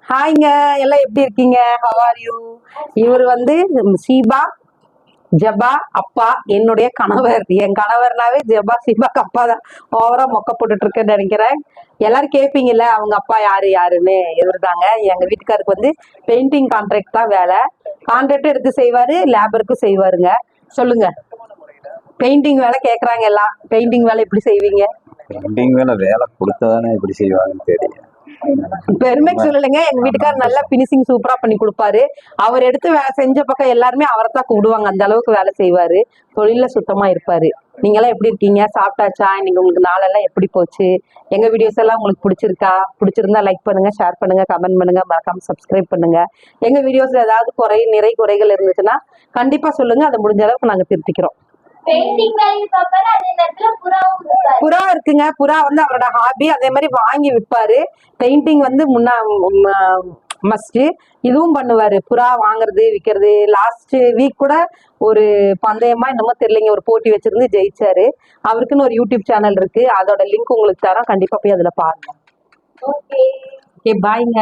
ஹாய்ங்க, எல்லாம் எப்படி இருக்கீங்க? How are you? இவர் வந்து சீபா ஜபா அப்பா, என்னுடைய கணவர். என் கணவர்னாவே ஜபா சீபாக்கு அப்பா தான். ஓவரா மொக்க போட்டுட்டு இருக்கேன்னு நினைக்கிறேன். எல்லாரும் கேட்பீங்கல்ல அவங்க அப்பா யாரு யாருன்னு. இவர் தாங்க. எங்க வீட்டுக்காருக்கு வந்து பெயிண்டிங் கான்ட்ராக்ட் தான் வேலை. கான்ட்ராக்ட் எடுத்து செய்வாரு, லேபருக்கும் செய்வாருங்க. சொல்லுங்க, பெயிண்டிங் வேலை கேக்குறாங்க எல்லாம். பெயிண்டிங் வேலை எப்படி செய்வீங்க? பெயிண்டிங் வேலை கொடுத்தாதானே எப்படி செய்வாங்கன்னு தெரியும். பெருமைக்கு சொல்லலைங்க, எங்க வீட்டுக்காரர் நல்லா பினிஷிங் சூப்பரா பண்ணி கொடுப்பாரு. அவர் எடுத்து செஞ்ச பக்கம் எல்லாருமே அவரை தான் கூப்பிடுவாங்க. அந்த அளவுக்கு வேலை செய்வாரு. தொழில சுத்தமா இருப்பாரு. நீங்க எல்லாம் எப்படி இருக்கீங்க? சாப்பிட்டாச்சா? இன்னைக்கு உங்களுக்கு நாளெல்லாம் எப்படி போச்சு? எங்க வீடியோஸ் எல்லாம் உங்களுக்கு பிடிச்சிருக்கா? பிடிச்சிருந்தா லைக் பண்ணுங்க, ஷேர் பண்ணுங்க, கமெண்ட் பண்ணுங்க, மறக்காம சப்ஸ்கிரைப் பண்ணுங்க. எங்க வீடியோஸ்ல ஏதாவது நிறை குறைகள் இருந்துச்சுன்னா கண்டிப்பா சொல்லுங்க. அதை முடிஞ்ச அளவுக்கு நாங்க திருத்திக்கிறோம். புறா இருக்குங்க. புறா வந்து அவரோட ஹாபி. அதே மாதிரி வாங்கி விற்பாரு. பெயிண்டிங் வந்து மஸ்ட். இதுவும் பண்ணுவாரு. புறா வாங்குறது விற்கிறது. லாஸ்ட் வீக் கூட ஒரு பந்தயமா என்னமோ தெரியலைங்க, ஒரு போட்டி வச்சிருந்து ஜெயிச்சாரு. அவருக்குன்னு ஒரு யூடியூப் சேனல் இருக்கு. அதோட லிங்க் உங்களுக்கு தரோம். கண்டிப்பா போய் அதுல பாருங்க. ஓகே, பாய்ங்க.